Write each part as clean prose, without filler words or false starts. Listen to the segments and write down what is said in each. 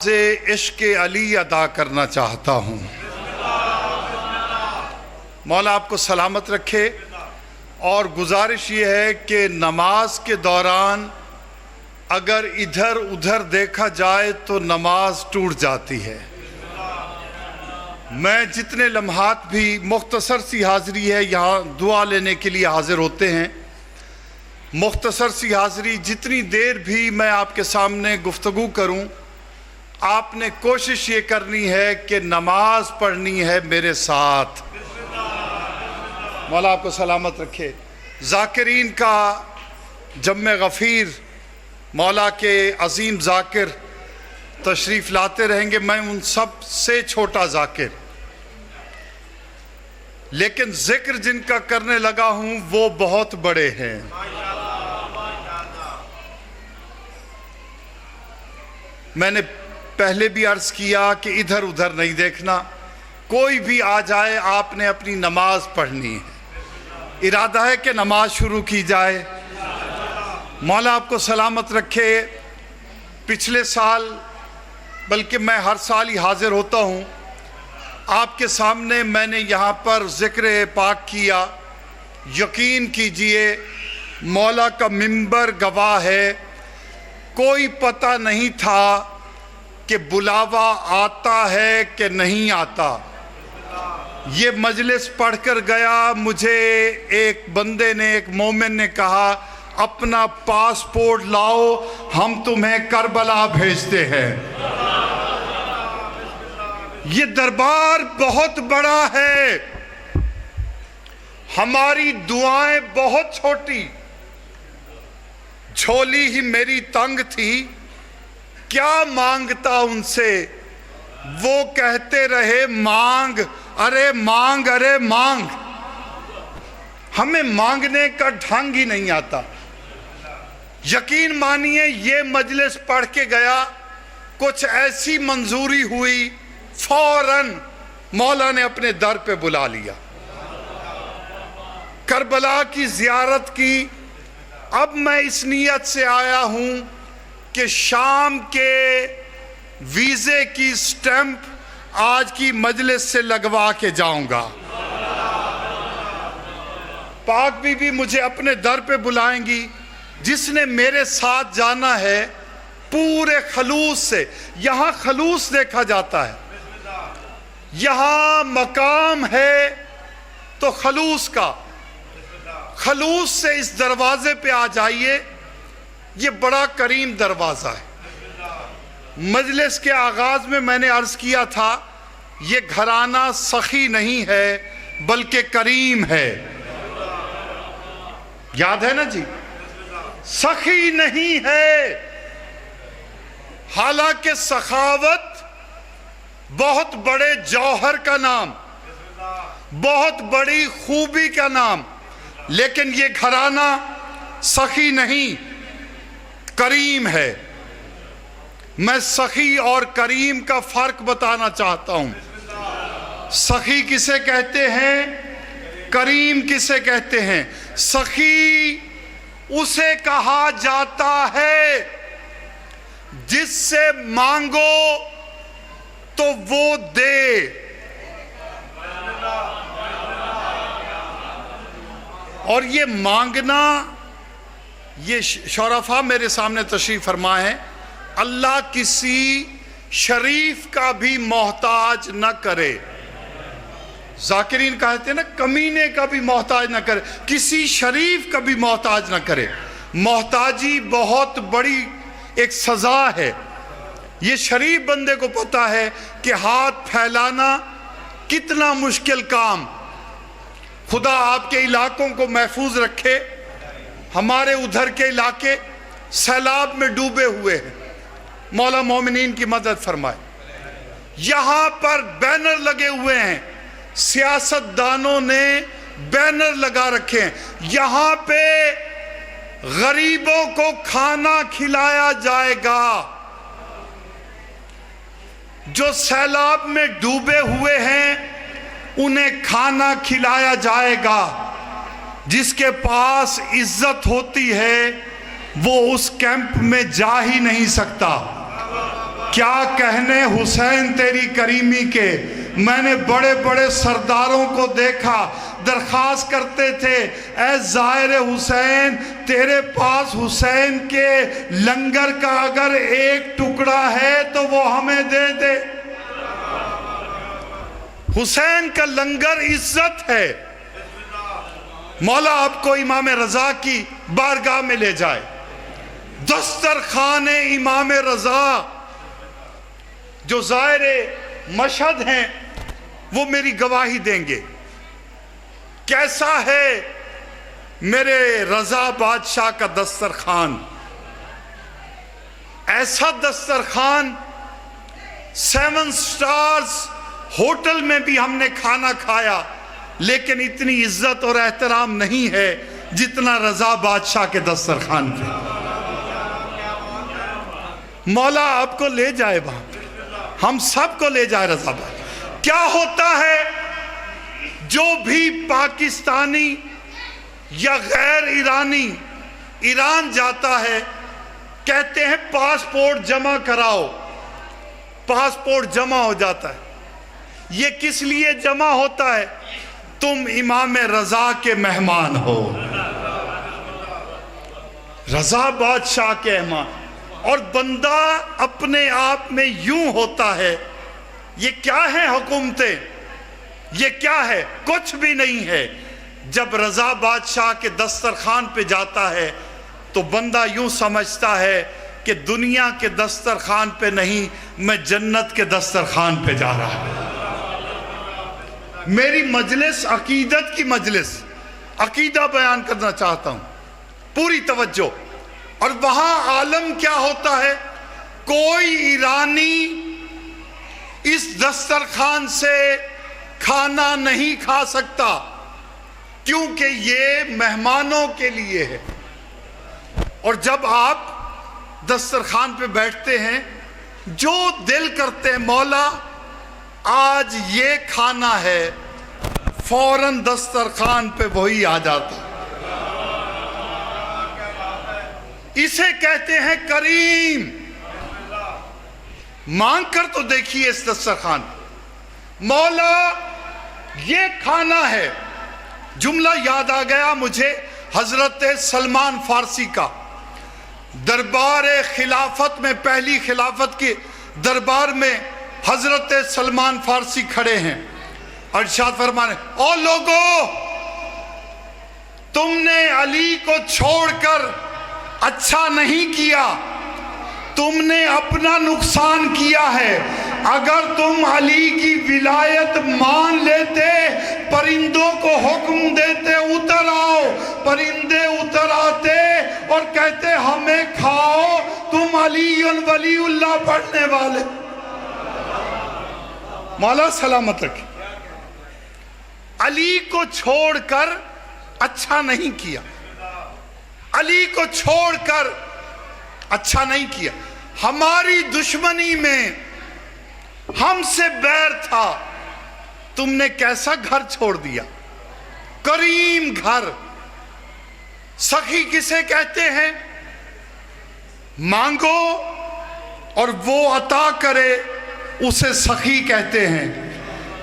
से इश्क अली अदा करना चाहता हूँ। मौला आपको सलामत रखे। और गुजारिश ये है कि नमाज के दौरान अगर इधर उधर देखा जाए तो नमाज टूट जाती है। मैं जितने लम्हात भी मुख्तसर सी हाज़िरी है, यहाँ दुआ लेने के लिए हाज़िर होते हैं। मुख्तसर सी हाज़िरी, जितनी देर भी मैं आपके सामने गुफ्तगू करूँ, आपने कोशिश ये करनी है कि नमाज पढ़नी है मेरे साथ। मौला आपको सलामत रखे। ज़ाकिरीन का जम्मे गफ़ीर मौला के अज़ीम ज़ाकिर तशरीफ़ लाते रहेंगे। मैं उन सब से छोटा ज़ाकिर, लेकिन ज़िक्र जिनका करने लगा हूँ वो बहुत बड़े हैं। मैंने पहले भी अर्ज़ किया कि इधर उधर नहीं देखना, कोई भी आ जाए आपने अपनी नमाज पढ़नी है। इरादा है कि नमाज शुरू की जाए। मौला आपको सलामत रखे। पिछले साल, बल्कि मैं हर साल ही हाज़िर होता हूँ आपके सामने, मैंने यहाँ पर ज़िक्र पाक किया। यकीन कीजिए मौला का मिंबर गवाह है, कोई पता नहीं था कि बुलावा आता है कि नहीं आता। ये मजलिस पढ़कर गया, मुझे एक बंदे ने, एक मोमिन ने कहा, अपना पासपोर्ट लाओ, हम तुम्हें करबला भेजते हैं। ये दरबार बहुत बड़ा है, हमारी दुआएं बहुत छोटी, झोली ही मेरी तंग थी। क्या मांगता उनसे, वो कहते रहे मांग, अरे मांग, अरे मांग। हमें मांगने का ढंग ही नहीं आता। यकीन मानिए ये मजलिस पढ़ के गया, कुछ ऐसी मंजूरी हुई, फौरन मौला ने अपने दर पे बुला लिया। करबला की ज़ियारत की। अब मैं इस नीयत से आया हूं कि शाम के वीज़े की स्टैंप आज की मजलिस से लगवा के जाऊंगा। पाक बीबी मुझे अपने दर पे बुलाएंगी। जिसने मेरे साथ जाना है पूरे खलूस से, यहाँ खलूस देखा जाता है, यहाँ मकाम है तो खलूस का, खलूस से इस दरवाजे पे आ जाइए। ये बड़ा करीम दरवाज़ा है। मजलिस के आगाज़ में मैंने अर्ज़ किया था, ये घराना सखी नहीं है बल्कि करीम है। याद है ना जी? सखी नहीं है। हालांकि सखावत बहुत बड़े जौहर का नाम, बहुत बड़ी खूबी का नाम, लेकिन ये घराना सखी नहीं, करीम है। मैं सखी और करीम का फर्क बताना चाहता हूं। सखी किसे कहते हैं, करीम किसे कहते हैं? सखी उसे कहा जाता है जिससे मांगो तो वो दे। और ये मांगना, ये शौरफा मेरे सामने तशरीफ फरमा है, अल्लाह किसी शरीफ का भी मोहताज न करे। ज़ाकिरीन कहते हैं ना, कमीने का भी मोहताज न करे, किसी शरीफ का भी मोहताज न करे। मोहताजी बहुत बड़ी एक सज़ा है। ये शरीफ बंदे को पता है कि हाथ फैलाना कितना मुश्किल काम। खुदा आपके इलाकों को महफूज रखे। हमारे उधर के इलाके सैलाब में डूबे हुए हैं, मौला मोमिनीन की मदद फरमाए। यहाँ पर बैनर लगे हुए हैं, सियासतदानों ने बैनर लगा रखे हैं, यहाँ पे गरीबों को खाना खिलाया जाएगा। जो सैलाब में डूबे हुए हैं उन्हें खाना खिलाया जाएगा। जिसके पास इज्जत होती है वो उस कैंप में जा ही नहीं सकता। क्या कहने हुसैन तेरी करीमी के, मैंने बड़े बड़े सरदारों को देखा दरख्वास्त करते थे, ऐ ज़ाहिर हुसैन तेरे पास हुसैन के लंगर का अगर एक टुकड़ा है तो वो हमें दे दे। हुसैन का लंगर इज्जत है। मौला आपको इमाम रजा की बारगाह में ले जाए। दस्तरखान इमाम रजा जो ज़ाहिर मशहद हैं वो मेरी गवाही देंगे। कैसा है मेरे रजा बादशाह का दस्तरखान। ऐसा दस्तरखान 7 स्टार्स होटल में भी हमने खाना खाया, लेकिन इतनी इज्जत और एहतराम नहीं है जितना रजा बादशाह के दस्तरखान पे। मौला आपको ले जाए वहां, हम सबको ले जाए रजा बादशाह। क्या होता है जो भी पाकिस्तानी या गैर ईरानी ईरान जाता है, कहते हैं पासपोर्ट जमा कराओ, पासपोर्ट जमा हो जाता है। ये किस लिए जमा होता है? तुम इमाम रजा के मेहमान हो, रजा बादशाह के मेहमान। और बंदा अपने आप में यूं होता है, ये क्या है हुकूमतें, ये क्या है? कुछ भी नहीं है। जब रजा बादशाह के दस्तरखान पे जाता है तो बंदा यूं समझता है कि दुनिया के दस्तरखान पे नहीं, मैं जन्नत के दस्तरखान पे जा रहा हूं। मेरी मजलिस अकीदत की मजलिस, अकीदा बयान करना चाहता हूं, पूरी तवज्जो। और वहां आलम क्या होता है, कोई ईरानी इस दस्तरखान से खाना नहीं खा सकता, क्योंकि ये मेहमानों के लिए है। और जब आप दस्तरखान पे बैठते हैं, जो दिल करते हैं मौला आज ये खाना है, फौरन दस्तरखान पे वही आ जाता। इसे कहते हैं करीम। मांग कर तो देखिए इस दस्तरखान, मौला ये खाना है। जुमला याद आ गया मुझे हजरत सलमान फारसी का। दरबार खिलाफत में, पहली खिलाफत के दरबार में हजरत सलमान फारसी खड़े हैं और इरशाद फरमाने, ओ लोगों, तुमने अली को छोड़कर अच्छा नहीं किया, तुमने अपना नुकसान किया है। अगर तुम अली की विलायत मान लेते, परिंदों को हुक्म देते उतर आओ, परिंदे उतर आते और कहते हमें खाओ, तुम अली वलीउल्लाह पढ़ने वाले। मौला सलामत रखे। अली को छोड़कर अच्छा नहीं किया, अली को छोड़कर अच्छा नहीं किया। हमारी दुश्मनी में हमसे बैर था, तुमने कैसा घर छोड़ दिया, करीम घर। सखी किसे कहते हैं? मांगो और वो अता करे, उसे सखी कहते हैं।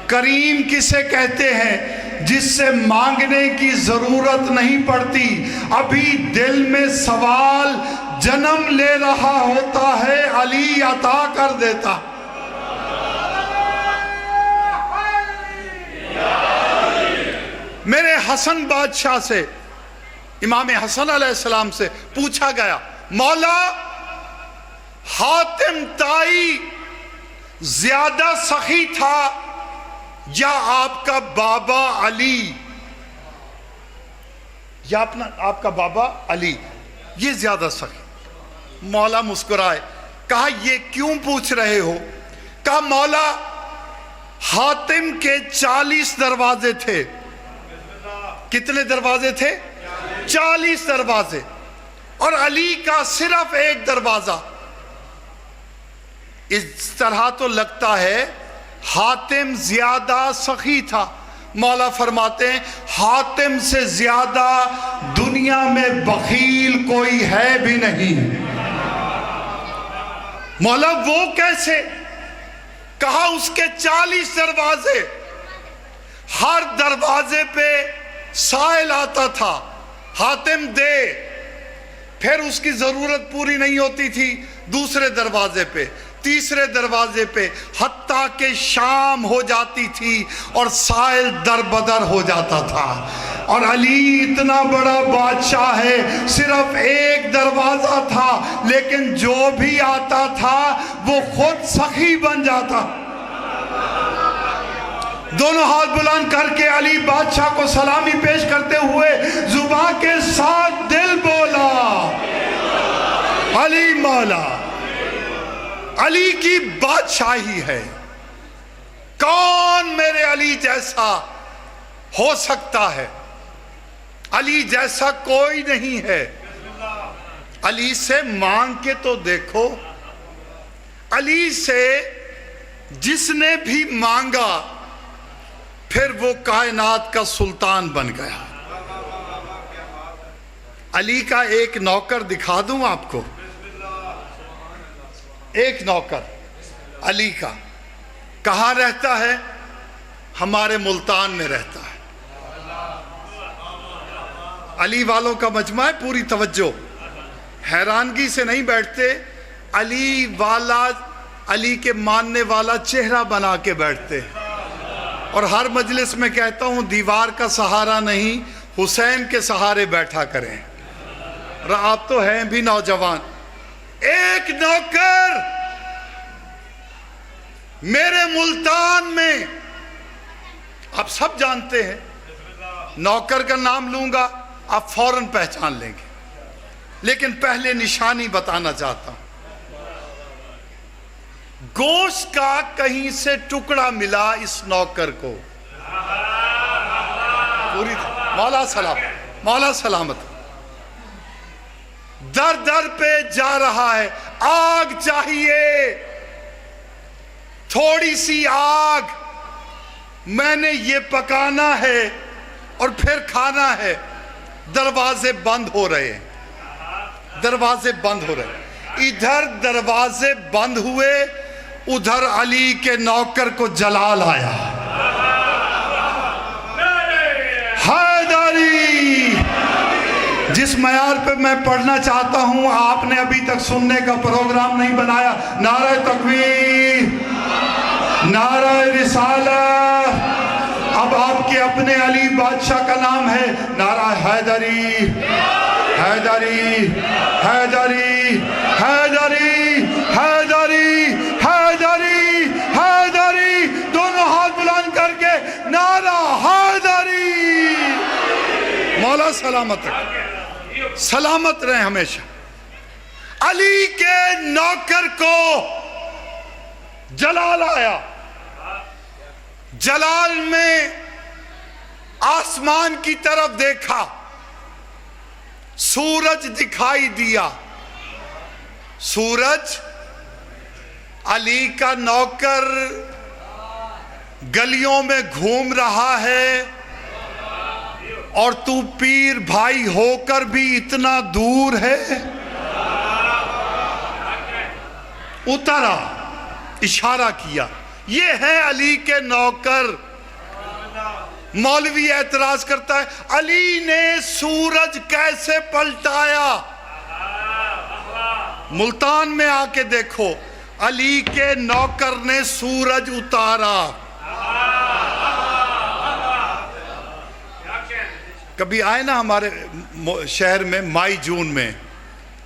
करीम किसे कहते हैं? जिससे मांगने की जरूरत नहीं पड़ती, अभी दिल में सवाल जन्म ले रहा होता है, अली अता कर देता। मेरे हसन बादशाह से, इमाम हसन अलैहिस्सलाम से पूछा गया, मौला हातिम ताई ज्यादा सखी था या आपका बाबा अली, या अपना आपका बाबा अली ये ज्यादा सखी? मौला मुस्कुराए, कहा ये क्यों पूछ रहे हो? कहा मौला हातिम के 40 दरवाजे थे। कितने दरवाजे थे? 40 दरवाजे, और अली का सिर्फ एक दरवाजा। इस तरह तो लगता है हातिम ज्यादा सखी था। मौला फरमाते हैं हातिम से ज्यादा दुनिया में बखील कोई है भी नहीं। मौला वो कैसे? कहा उसके 40 दरवाजे, हर दरवाजे पे साइल आता था, हातिम दे। फिर उसकी जरूरत पूरी नहीं होती थी, दूसरे दरवाजे पे, तीसरे दरवाजे पे, हत्ता के शाम हो जाती थी और साइल दरबदर हो जाता था। और अली इतना बड़ा बादशाह है, सिर्फ एक दरवाजा था, लेकिन जो भी आता था वो खुद सखी बन जाता। दोनों हाथ बुलंद करके अली बादशाह को सलामी पेश करते हुए जुबान के साथ दिल बोला, अली मौला। अली की बादशाही है, कौन मेरे अली जैसा हो सकता है? अली जैसा कोई नहीं है। अली से मांग के तो देखो, अली से जिसने भी मांगा फिर वो कायनात का सुल्तान बन गया। अली का एक नौकर दिखा दूं आपको, एक नौकर अली का कहाँ रहता है? हमारे मुल्तान में रहता है। अली वालों का मजमा है, पूरी तवज्जो, हैरानगी से नहीं बैठते। अली वाला, अली के मानने वाला चेहरा बना के बैठते। और हर मजलिस में कहता हूं, दीवार का सहारा नहीं, हुसैन के सहारे बैठा करें। और आप तो हैं भी नौजवान। एक नौकर मेरे मुल्तान में, आप सब जानते हैं, नौकर का नाम लूंगा आप फौरन पहचान लेंगे, लेकिन पहले निशानी बताना चाहता हूं। गोश्त का कहीं से टुकड़ा मिला इस नौकर को, पूरी मौला सलाम, मौला सलामत, दर दर पे जा रहा है। आग चाहिए, थोड़ी सी आग, मैंने ये पकाना है और फिर खाना है। दरवाजे बंद हो रहे हैं, दरवाजे बंद हो रहे। इधर दरवाजे बंद हुए, उधर अली के नौकर को जलाल आया। हैदरी, जिस मयार पे मैं पढ़ना चाहता हूं, आपने अभी तक सुनने का प्रोग्राम नहीं बनाया। नारा तकबीर, नारा रिसालत। अब आपके अपने अली बादशाह का नाम है, नारा हैदरी, हैदरी, हैदरी, हैदरी, हैदरी, हैदरी, हैदरी। दोनों हाथ बुलंद करके नारा हैदरी। मौला सलामत रहे, सलामत रहे हमेशा। अली के नौकर को जलाल आया। जलाल में आसमान की तरफ देखा, सूरज दिखाई दिया। सूरज, अली का नौकर गलियों में घूम रहा है और तू पीर भाई होकर भी इतना दूर है। उतरा, इशारा किया, ये है अली के नौकर। मौलवी एतराज करता है, अली ने सूरज कैसे पलटाया? मुल्तान में आके देखो, अली के नौकर ने सूरज उतारा। कभी आए ना हमारे शहर में मई जून में,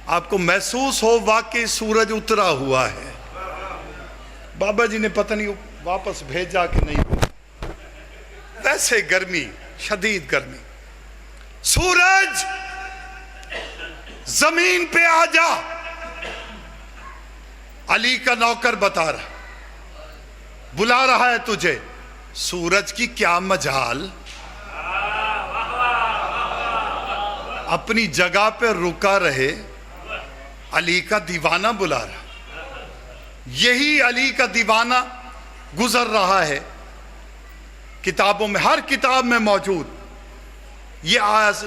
आपको महसूस हो वाकई सूरज उतरा हुआ है। बाबा जी ने पता नहीं वापस भेजा कि नहीं, वैसे गर्मी, शदीद गर्मी। सूरज जमीन पे आ जा, अली का नौकर बता रहा, बुला रहा है तुझे। सूरज की क्या मजाल, अपनी जगह पे रुका रहे, अली का दीवाना बुला रहा। यही अली का दीवाना गुजर रहा है, किताबों में, हर किताब में मौजूद। ये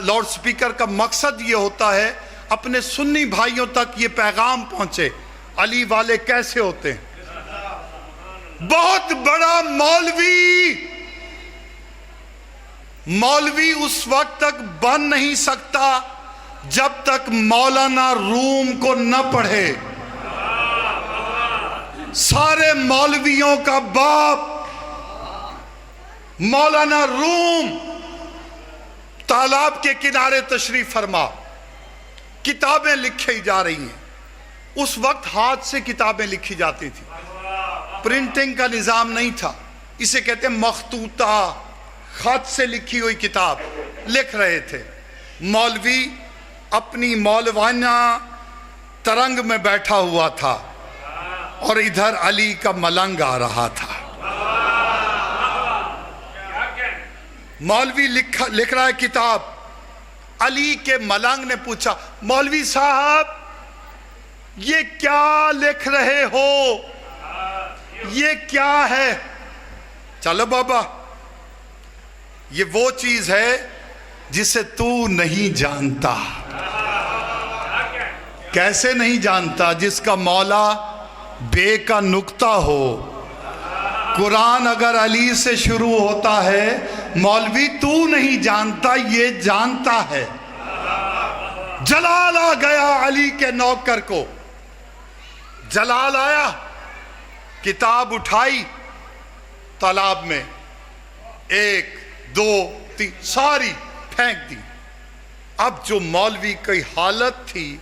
लाउड स्पीकर का मकसद ये होता है अपने सुन्नी भाइयों तक ये पैगाम पहुंचे, अली वाले कैसे होते हैं। बहुत बड़ा मौलवी उस वक्त तक बन नहीं सकता जब तक मौलाना रूम को न पढ़े। सारे मौलवियों का बाप मौलाना रूम तालाब के किनारे तशरीफ फरमा, किताबें लिखी जा रही हैं। उस वक्त हाथ से किताबें लिखी जाती थी, प्रिंटिंग का निज़ाम नहीं था। इसे कहते हैं मखतूता, खत से लिखी हुई किताब लिख रहे थे। मौलवी अपनी मौलवाना तरंग में बैठा हुआ था और इधर अली का मलंग आ रहा था। मौलवी लिख रहा है किताब। अली के मलंग ने पूछा, मौलवी साहब ये क्या लिख रहे हो, ये क्या है? चलो बाबा, ये वो चीज है जिसे तू नहीं जानता। कैसे नहीं जानता? जिसका मौला बे का नुक्ता हो। कुरान अगर अली से शुरू होता है, मौलवी तू नहीं जानता, ये जानता है। जलाल आ गया अली के नौकर को। जलाल आया, किताब उठाई, तालाब में 1 2 3 सारी फेंक दी। अब जो मौलवी की हालत थी,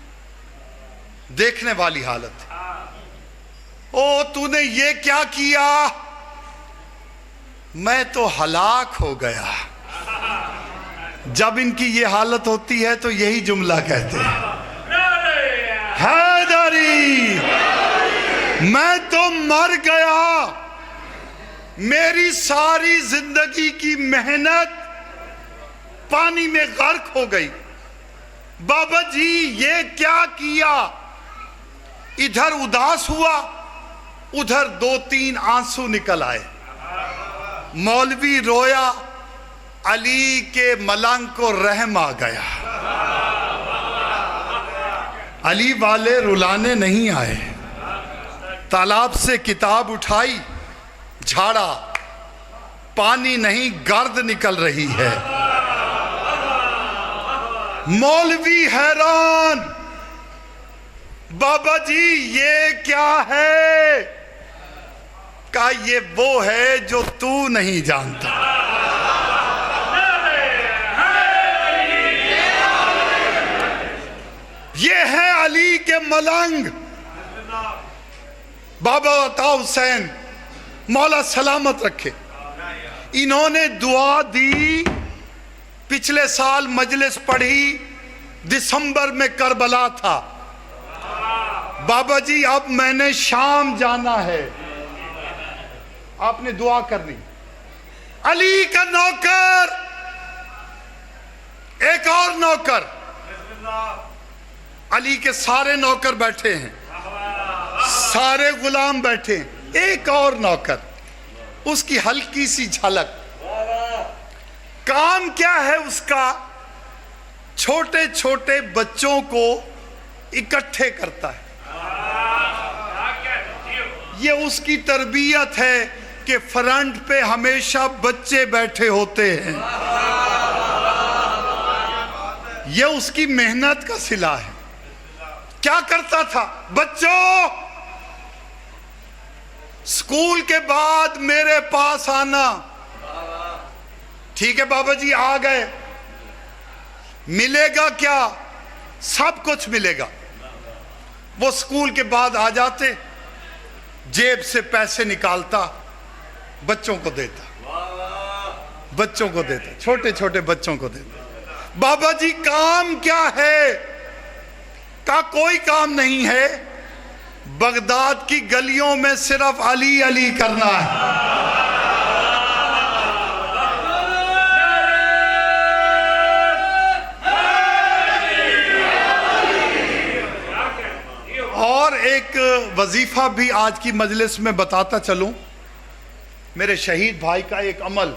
देखने वाली हालत थी। ओ तूने ये क्या किया? मैं तो हलाक हो गया। जब इनकी ये हालत होती है तो यही जुमला कहते हैं, हैदरी मैं तो मर गया, मेरी सारी जिंदगी की मेहनत पानी में गर्क हो गई। बाबा जी ये क्या किया? इधर उदास हुआ, उधर 2-3 आंसू निकल आए। मौलवी रोया, अली के मलंग को रहम आ गया। अली वाले रुलाने नहीं आए। तालाब से किताब उठाई, झाड़ा, पानी नहीं गर्द निकल रही है। मौलवी हैरान, बाबा जी ये क्या है? कहा ये वो है जो तू नहीं जानता। ये है अली के मलंग। बाबा अता हुसैन मौला सलामत रखे, इन्होंने दुआ दी। पिछले साल मजलिस पढ़ी, दिसंबर में करबला था। बाबा जी अब मैंने शाम जाना है, आपने दुआ करनी। अली का नौकर, एक और नौकर, अली के सारे नौकर बैठे हैं, सारे गुलाम बैठे, एक और नौकर, उसकी हल्की सी झलक। काम क्या है उसका? छोटे छोटे बच्चों को इकट्ठे करता है। ये उसकी तरबियत है कि फ्रंट पे हमेशा बच्चे बैठे होते हैं। ये उसकी मेहनत का सिला है। क्या करता था? बच्चों स्कूल के बाद मेरे पास आना। ठीक है बाबा जी, आ गए। मिलेगा क्या? सब कुछ मिलेगा। वो स्कूल के बाद आ जाते, जेब से पैसे निकालता, बच्चों को देता, बच्चों को देता, छोटे छोटे बच्चों को देता। बाबा जी काम क्या है? का कोई काम नहीं है, बगदाद की गलियों में सिर्फ अली अली करना है। और एक वजीफा भी आज की मजलिस में बताता चलूं। मेरे शहीद भाई का एक अमल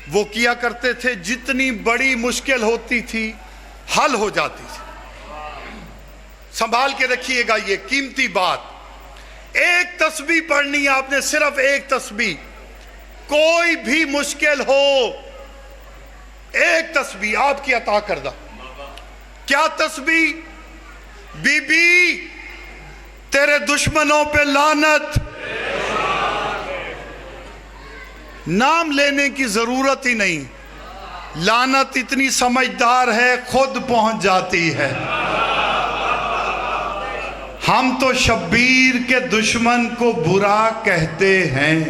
वो किया करते थे, जितनी बड़ी मुश्किल होती थी हल हो जाती थी। संभाल के रखिएगा, ये कीमती बात। एक तस्बीह पढ़नी है आपने, सिर्फ एक तस्बीह, कोई भी मुश्किल हो, एक तस्बीह आपकी अता करदा। क्या तस्बीह? बीबी तेरे दुश्मनों पे लानत। नाम लेने की जरूरत ही नहीं, लानत इतनी समझदार है, खुद पहुंच जाती है। हम तो शब्बीर के दुश्मन को बुरा कहते हैं,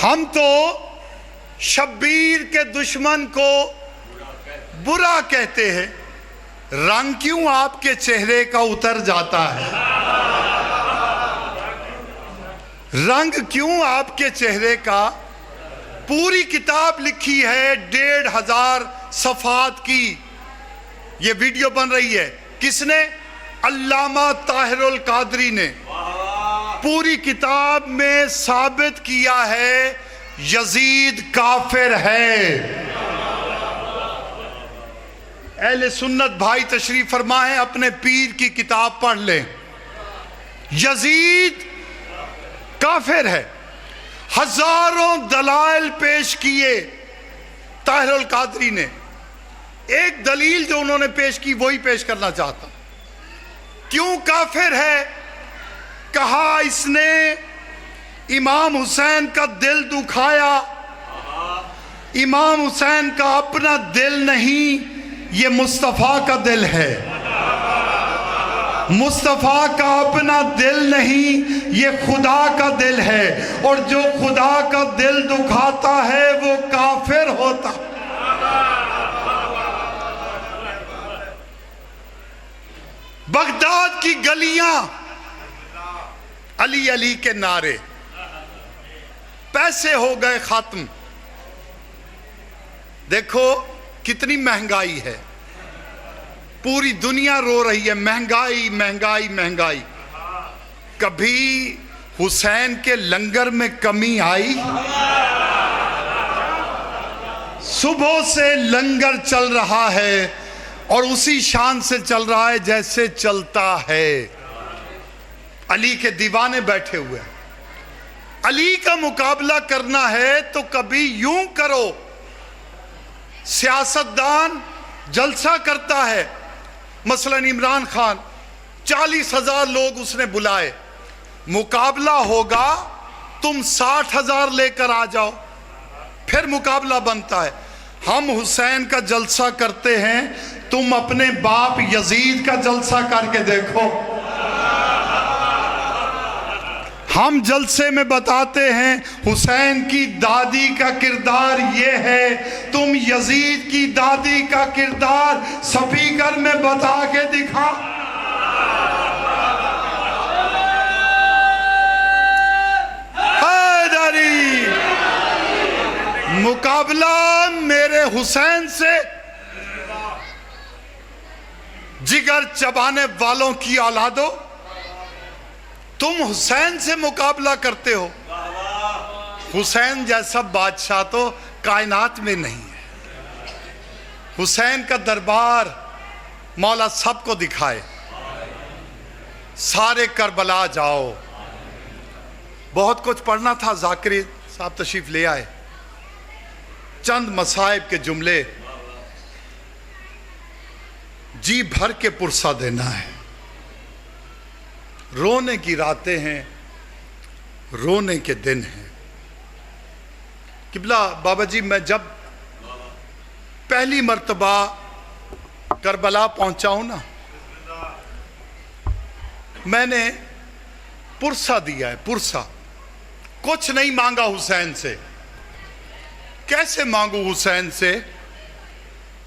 हम तो शब्बीर के दुश्मन को बुरा कहते हैं। रंग क्यों आपके चेहरे का उतर जाता है? रंग क्यों आपके चेहरे का? पूरी किताब लिखी है 1500 सफ़ात की, ये वीडियो बन रही है। किसने? अल्लामा ताहिरुल कादरी ने पूरी किताब में साबित किया है यजीद काफिर है। अहले सुन्नत भाई तशरीफ फरमाएं, अपने पीर की किताब पढ़ लें। यजीद काफिर है। हजारों दलाइल पेश किए ताहिरुल कादरी ने, एक दलील जो उन्होंने पेश की वही पेश करना चाहता। क्यों काफिर है? कहा इसने इमाम हुसैन का दिल दुखाया। इमाम हुसैन का अपना दिल नहीं, ये मुस्तफ़ा का दिल है। मुस्तफ़ा का अपना दिल नहीं, ये खुदा का दिल है, और जो खुदा का दिल दुखाता है वो काफिर होता। बगदाद की गलियां अली अली के नारे, पैसे हो गए खत्म। देखो कितनी महंगाई है, पूरी दुनिया रो रही है, महंगाई महंगाई महंगाई। कभी हुसैन के लंगर में कमी आई? सुबह से लंगर चल रहा है और उसी शान से चल रहा है जैसे चलता है। अली के दीवाने बैठे हुए हैं। अली का मुकाबला करना है तो कभी यूं करो। सियासतदान जलसा करता है, मसलन इमरान खान, 40,000 लोग उसने बुलाए। मुकाबला होगा, तुम 60,000 लेकर आ जाओ, फिर मुकाबला बनता है। हम हुसैन का जलसा करते हैं, तुम अपने बाप यजीद का जलसा करके देखो। हम जलसे में बताते हैं हुसैन की दादी का किरदार ये है, तुम यजीद की दादी का किरदार स्पीकर में बता के दिखा। हैदरी, मुकाबला मेरे हुसैन से जिगर चबाने वालों की औलादो, तुम हुसैन से मुकाबला करते हो। हुसैन जैसा बादशाह तो कायनात में नहीं है। हुसैन का दरबार मौला सबको दिखाए। सारे करबला जाओ। बहुत कुछ पढ़ना था, जाकिर साहब तशरीफ ले आए। चंद मसाइब के जुमले जी भर के पुरसा देना है। रोने की रातें हैं, रोने के दिन हैं। किबला बाबा जी, मैं जब पहली मर्तबा करबला पहुंचा हूं ना, मैंने पुरसा दिया है। पुरसा कुछ नहीं मांगा हुसैन से। कैसे मांगू हुसैन से?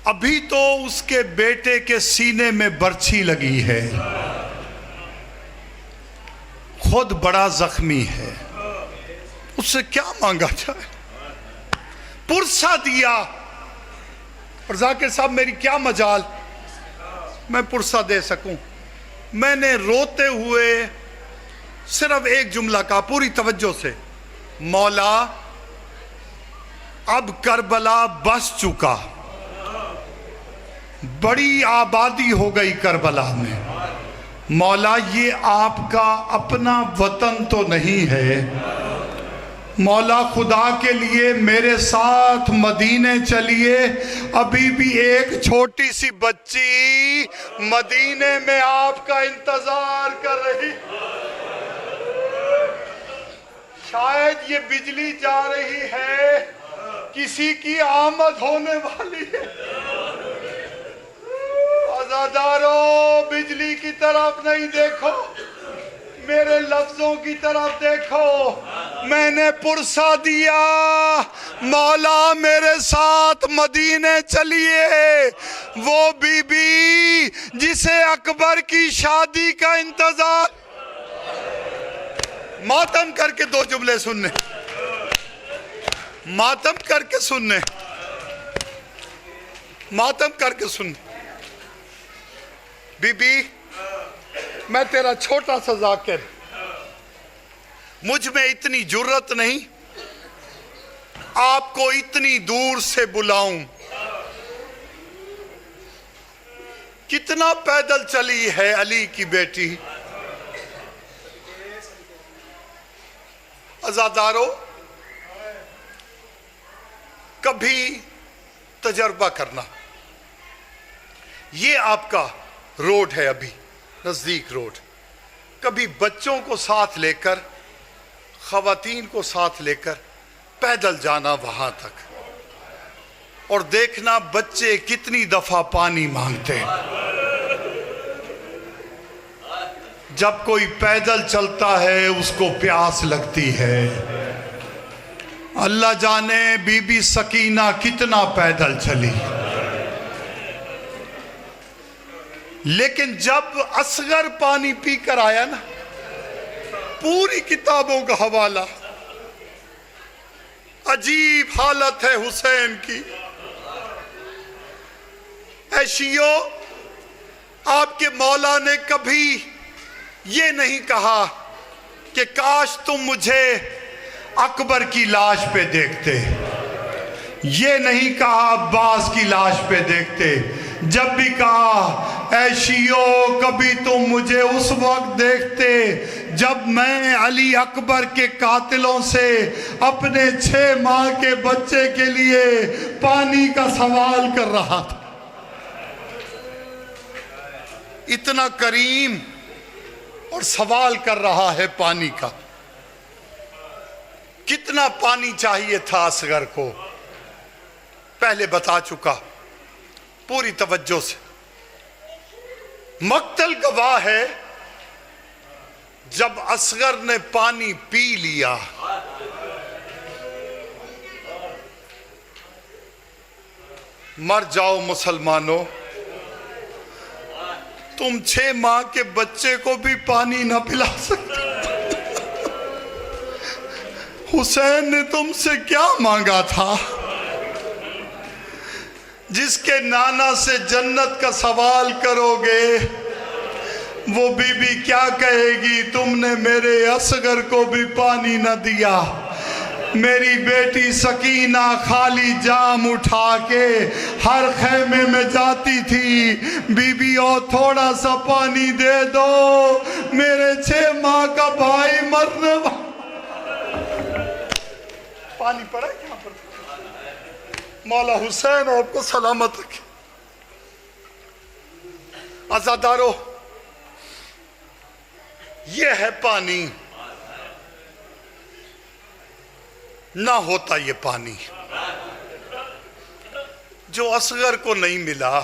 अभी तो उसके बेटे के सीने में बर्छी लगी है, खुद बड़ा जख्मी है, उससे क्या मांगा जाए? पुरसा दिया। और जाकिर साहब, मेरी क्या मजाल मैं पुरसा दे सकूं। मैंने रोते हुए सिर्फ एक जुमला कहा, पूरी तवज्जो से, मौला अब करबला बस चुका, बड़ी आबादी हो गई करबला में। मौला ये आपका अपना वतन तो नहीं है। मौला खुदा के लिए मेरे साथ मदीने चलिए। अभी भी एक छोटी सी बच्ची मदीने में आपका इंतजार कर रही। शायद ये बिजली जा रही है, किसी की आमद होने वाली है। आज़ादारों, बिजली की तरफ नहीं देखो, मेरे लफ्जों की तरफ देखो। मैंने पुरसा दिया, मौला मेरे साथ मदीने चलिए। वो बीबी जिसे अकबर की शादी का इंतजार। मातम करके दो जुमले सुनने, मातम करके सुनने, मातम करके सुनने। बीबी, मैं तेरा छोटा सा जाकिर, मुझ में इतनी जुर्रत नहीं आपको इतनी दूर से बुलाऊं। कितना पैदल चली है अली की बेटी। अज़ादारों, कभी तजर्बा करना। ये आपका रोड है, अभी नजदीक रोड। कभी बच्चों को साथ लेकर, खवातीन को साथ लेकर पैदल जाना वहां तक और देखना बच्चे कितनी दफा पानी मांगते हैं। जब कोई पैदल चलता है उसको प्यास लगती है। अल्लाह जाने बीबी सकीना कितना पैदल चली। लेकिन जब असगर पानी पीकर आया ना, पूरी किताबों का हवाला, अजीब हालत है हुसैन की। ऐशियो, आपके मौला ने कभी ये नहीं कहा कि काश तुम मुझे अकबर की लाश पे देखते, ये नहीं कहा अब्बास की लाश पे देखते। जब भी कहा ऐशियो, कभी तुम मुझे उस वक्त देखते जब मैं अली अकबर के कातिलों से अपने 6 माह के बच्चे के लिए पानी का सवाल कर रहा था। इतना करीम और सवाल कर रहा है पानी का। कितना पानी चाहिए था असगर को, पहले बता चुका। पूरी तवज्जो से, मक्तल गवाह है, जब असगर ने पानी पी लिया, मर जाओ मुसलमानों, तुम 6 माह के बच्चे को भी पानी ना पिला सकते। हुसैन ने तुमसे क्या मांगा था? जिसके नाना से जन्नत का सवाल करोगे, वो बीबी क्या कहेगी? तुमने मेरे असगर को भी पानी न दिया। मेरी बेटी सकीना खाली जाम उठा के हर खेमे में जाती थी, बीबी और थोड़ा सा पानी दे दो, मेरे 6 माह का भाई मरने वाला। पानी पड़ा क्या पर? मौला हुसैन आपको सलामत रखे। आज़ादारों, ये है पानी। ना होता ये पानी जो असगर को नहीं मिला,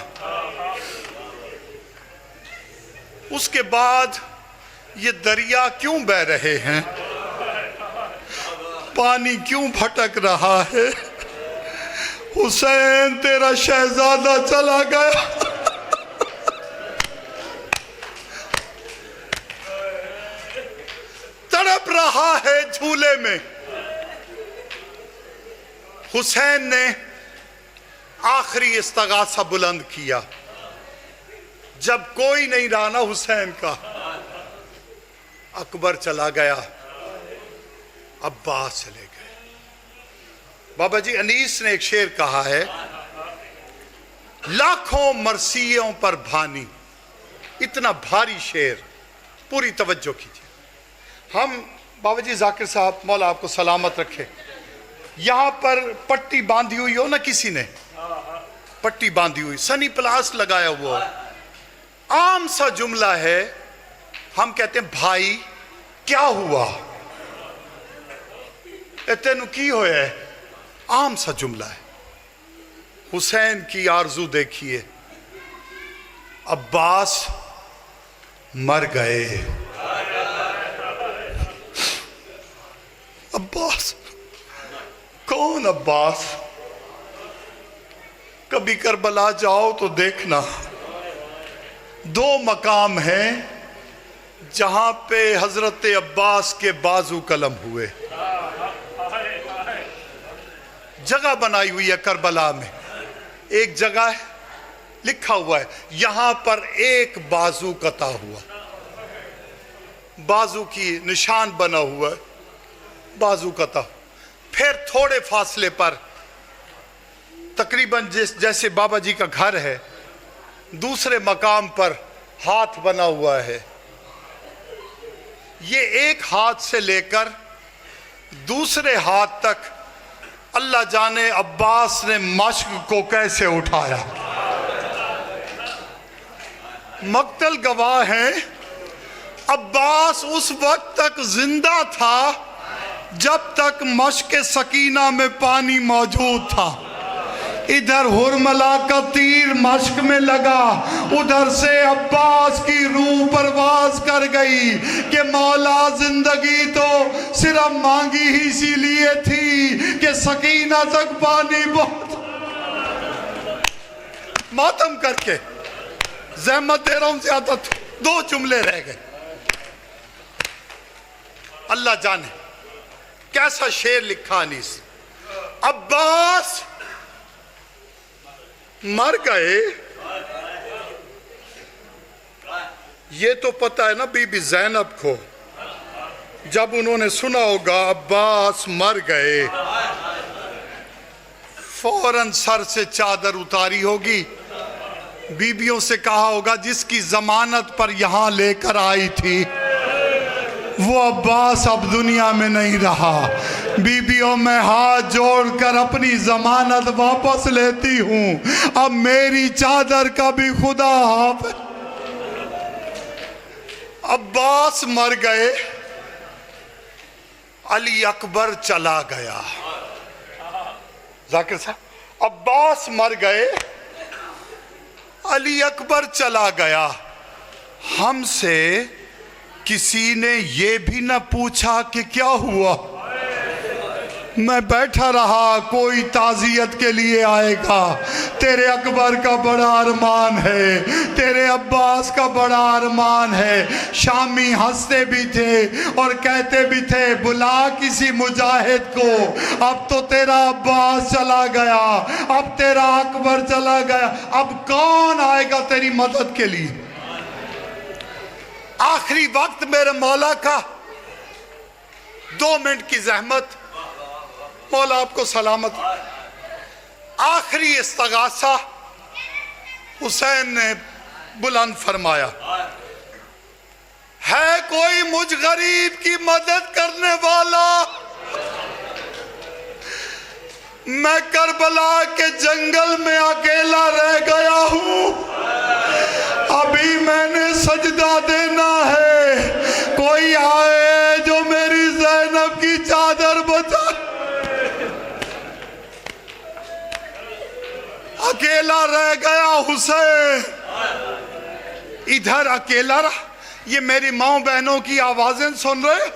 उसके बाद ये दरिया क्यों बह रहे हैं? पानी क्यों भटक रहा है? हुसैन तेरा शहजादा चला गया। तड़प रहा है झूले में। हुसैन ने आखिरी इस्तगासा बुलंद किया। जब कोई नहीं रहा ना हुसैन का, अकबर चला गया, अब्बास चले गए। बाबा जी अनीस ने एक शेर कहा है, लाखों मरसियों पर भानी, इतना भारी शेर, पूरी तवज्जो कीजिए। हम बाबा जी जाकिर साहब, मौला आपको सलामत रखे, यहाँ पर पट्टी बांधी हुई हो ना, किसी ने पट्टी बांधी हुई, सनी प्लास लगाया हुआ, आम सा जुमला है, हम कहते हैं भाई क्या हुआ, तेनू की होया, आम सा जुमला है। हुसैन की आरजू देखिए, अब्बास मर गए। अब्बास कौन अब्बास? कभी करबला जाओ तो देखना, दो मकाम हैं जहां पे हजरत अब्बास के बाजू कलम हुए। जगह बनाई हुई है करबला में, एक जगह है लिखा हुआ है यहां पर एक बाजू कता हुआ, बाजू की निशान बना हुआ है, बाजू कता। फिर थोड़े फासले पर तकरीबन जैसे बाबा जी का घर है, दूसरे मकाम पर हाथ बना हुआ है। ये एक हाथ से लेकर दूसरे हाथ तक अल्लाह जाने अब्बास ने मश्क को कैसे उठाया। मक्तल गवाह है, अब्बास उस वक्त तक जिंदा था जब तक मश्क सकीना में पानी मौजूद था। इधर हुरमला का तीर मश्क में लगा, उधर से अब्बास की रूह परवाज कर गई कि मौला जिंदगी तो सिर्फ मांगी ही इसीलिए थी कि सकीना तक पानी बहुत। मातम करके ज़हमत दे रहा हूं ज्यादा, दो जुमले रह गए। अल्लाह जाने कैसा शेर लिखा अनीस। अब्बास मर गए, ये तो पता है ना बीबी ज़ैनब को, जब उन्होंने सुना होगा अब्बास मर गए, फौरन सर से चादर उतारी होगी, बीबियों से कहा होगा जिसकी जमानत पर यहां लेकर आई थी वो अब्बास अब दुनिया में नहीं रहा। बीबियों में हाथ जोड़कर अपनी जमानत वापस लेती हूं, अब मेरी चादर का भी खुदा हाफ़िज़। अब्बास मर गए, अली अकबर चला गया। जाकिर साहब, अब्बास मर गए, अली अकबर चला गया। हमसे किसी ने ये भी ना पूछा कि क्या हुआ। मैं बैठा रहा, कोई ताज़ियत के लिए आएगा, तेरे अकबर का बड़ा अरमान है, तेरे अब्बास का बड़ा अरमान है। शामी हंसते भी थे और कहते भी थे बुला किसी मुजाहिद को, अब तो तेरा अब्बास चला गया, अब तेरा अकबर चला गया, अब कौन आएगा तेरी मदद के लिए। आखिरी वक्त मेरे मौला का, 2 मिनट की जहमत, मौला आपको सलामत। आखिरी इस्तगासा हुसैन ने बुलंद फरमाया, है कोई मुझ गरीब की मदद करने वाला। मैं करबला के जंगल में अकेला रह गया हूं, अभी मैंने सजदा देना है, कोई आए जो मेरी ज़ैनब की चादर बचा। अकेला रह गया हुसैन, इधर अकेला रहा। ये मेरी माँ बहनों की आवाजें सुन रहे,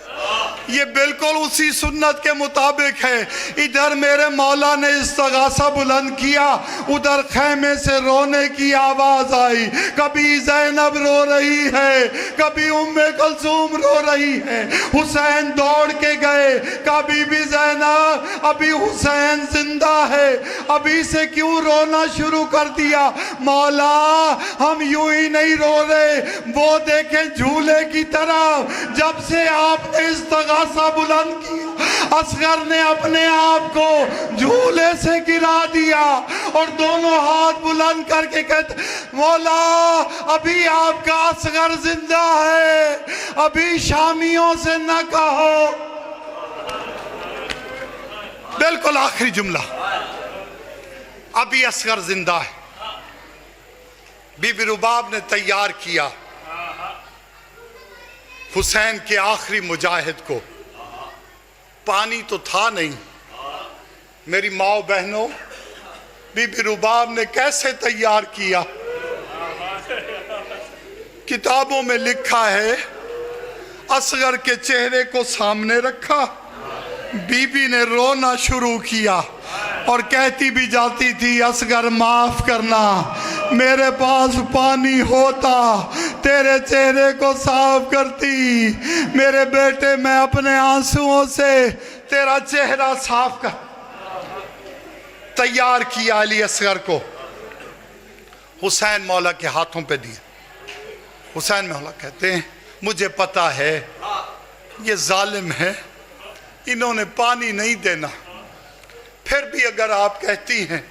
ये बिल्कुल उसी सुन्नत के मुताबिक है। इधर मेरे मौला ने इस्तगासा बुलंद किया, उधर खेमे से रोने की आवाज आई। कभी ज़ैनब रो रही है, कभी उम्मे कुलसूम रो रही है। हुसैन दौड़ के गए, कभी भी ज़ैनब, अभी हुसैन जिंदा है, अभी से क्यों रोना शुरू कर दिया। मौला हम यूं ही नहीं रो रहे, वो देखें झूले की तरह, जब से आपने इस्तगासा बुलंद किया असगर ने अपने आप को झूले से गिरा दिया और दोनों हाथ बुलंद करके कहते, मौला अभी आपका असगर जिंदा है, अभी शामियों से न कहो। बिल्कुल आखिरी जुमला, अभी असगर जिंदा है। बीबी रुबाब ने तैयार किया हुसैन के आखिरी मुजाहिद को। पानी तो था नहीं। मेरी माओ बहनों, बीबी रुबाब ने कैसे तैयार किया? किताबों में लिखा है असगर के चेहरे को सामने रखा, बीबी ने रोना शुरू किया और कहती भी जाती थी, असगर माफ करना, मेरे पास पानी होता तेरे चेहरे को साफ करती। मेरे बेटे, मैं अपने आंसुओं से तेरा चेहरा साफ कर। तैयार किया अली असगर को, हुसैन मौला के हाथों पे दिया। हुसैन मौला कहते हैं, मुझे पता है ये जालिम है, इन्होंने पानी नहीं देना, फिर भी अगर आप कहती हैं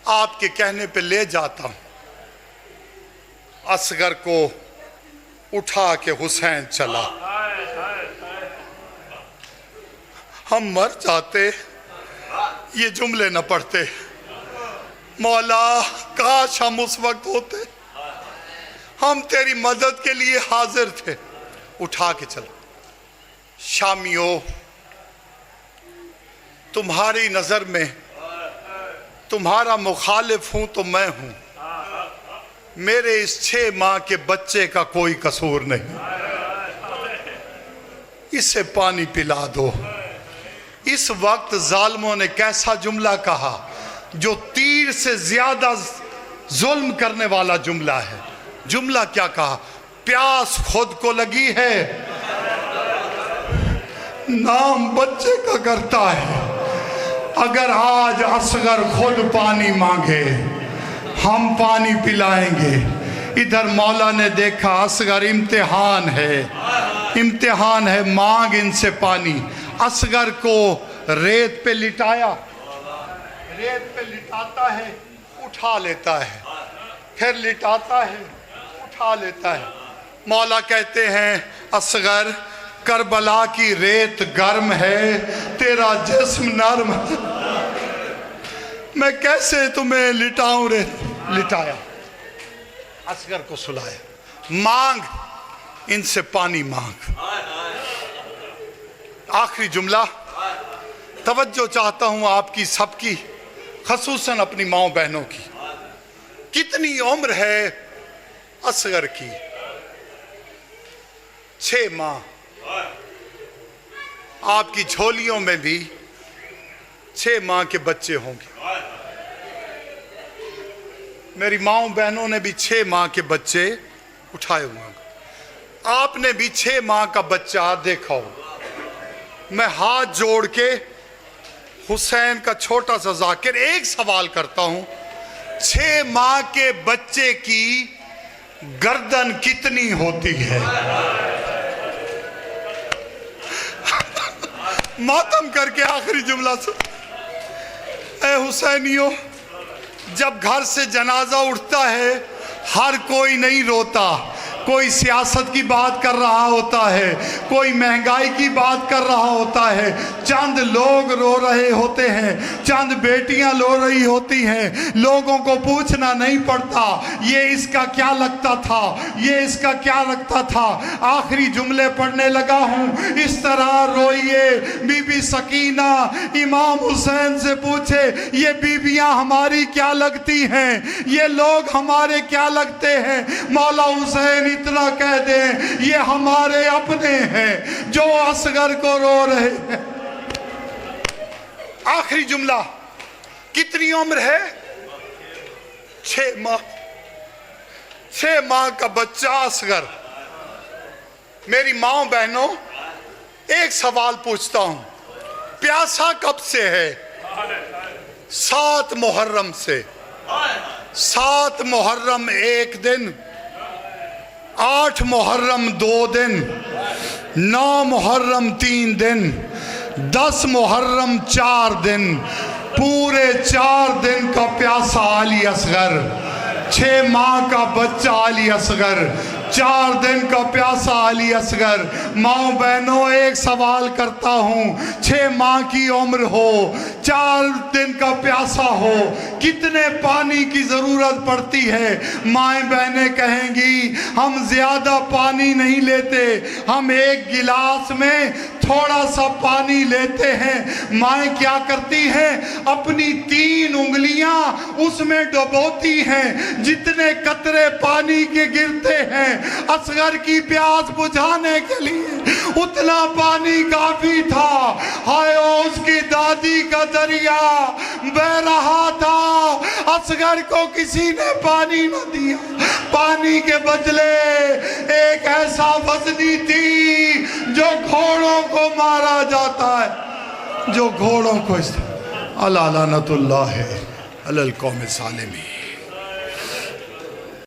आपके कहने पे ले जाता हूं। असगर को उठा के हुसैन चला। हम मर जाते ये जुमले न पढ़ते, मौला काश हम उस वक्त होते, हम तेरी मदद के लिए हाजिर थे। उठा के चलो। शामियों, तुम्हारी नजर में तुम्हारा मुखालिफ हूं तो मैं हूं, मेरे इस 6 माह के बच्चे का कोई कसूर नहीं, इसे पानी पिला दो। इस वक्त जालिमों ने कैसा जुमला कहा जो तीर से ज्यादा जुल्म करने वाला जुमला है। जुमला क्या कहा? प्यास खुद को लगी है, नाम बच्चे का करता है। अगर आज असगर खुद पानी मांगे, हम पानी पिलाएंगे। इधर मौला ने देखा असगर इम्तिहान है, इम्तिहान है, मांग इनसे पानी। असगर को रेत पे लिटाया, रेत पे लिटाता है, उठा लेता है, फिर लिटाता है, उठा लेता है। मौला कहते हैं, असगर करबला की रेत गर्म है, तेरा जिस्म नर्म है, मैं कैसे तुम्हें लिटाऊं? रेत लिटाया, असगर को सुलाया, मांग इनसे पानी मांग। आखिरी जुमला, तवज्जो चाहता हूं आपकी सबकी, खसूसन अपनी माओ बहनों की। कितनी उम्र है असगर की? 6 माह। आपकी झोलियों में भी 6 माह के बच्चे होंगे। मेरी माओ बहनों ने भी 6 माह के बच्चे उठाए हुए होंगे। आपने भी 6 माह का बच्चा देखा होगा। मैं हाथ जोड़ के हुसैन का छोटा सा जाकिर एक सवाल करता हूं, 6 माह के बच्चे की गर्दन कितनी होती है? मातम करके आखिरी जुमला सुन। ए हुसैनियों, जब घर से जनाजा उठता है हर कोई नहीं रोता, कोई सियासत की बात कर रहा होता है, कोई महंगाई की बात कर रहा होता है, चंद लोग रो रहे होते हैं, चंद बेटियां रो रही होती हैं। लोगों को पूछना नहीं पड़ता ये इसका क्या लगता था, ये इसका क्या लगता था। आखिरी जुमले पढ़ने लगा हूं। इस तरह रोइए बीबी सकीना इमाम हुसैन से पूछे, ये बीबियां हमारी क्या लगती हैं, ये लोग हमारे क्या लगते हैं? मौला हुसैन इतना कह दें, ये हमारे अपने हैं जो असगर को रो रहे हैं। आखिरी जुमला, कितनी उम्र है? 6 माह। 6 माह का बच्चा असगर। मेरी माओ बहनों, एक सवाल पूछता हूं, प्यासा कब से है? 7 मुहर्रम से। 7 मुहर्रम 1 दिन, 8 मुहर्रम 2 दिन, 9 मुहर्रम 3 दिन, 10 मुहर्रम 4 दिन, पूरे 4 दिन का प्यासा अली असगर, 6 माह का बच्चा अली असगर, 4 दिन का प्यासा अली असगर। माओ बहनों, एक सवाल करता हूँ, 6 माह की उम्र हो, 4 दिन का प्यासा हो, कितने पानी की ज़रूरत पड़ती है? माएँ बहनें कहेंगी हम ज़्यादा पानी नहीं लेते, हम एक गिलास में थोड़ा सा पानी लेते हैं। माएँ क्या करती हैं? अपनी 3 उंगलियां उसमें डुबोती हैं, जितने कतरे पानी के गिरते हैं असगर की प्यास बुझाने के लिए उतना पानी काफी था। हाय उसकी दादी का दरिया बह रहा था, असगर को किसी ने पानी न दिया। पानी के बदले एक ऐसा वजनी थी जो घोड़ों को मारा जाता है, जो घोड़ों को अला लानतुल्लाह अलल कौम सालिमीन।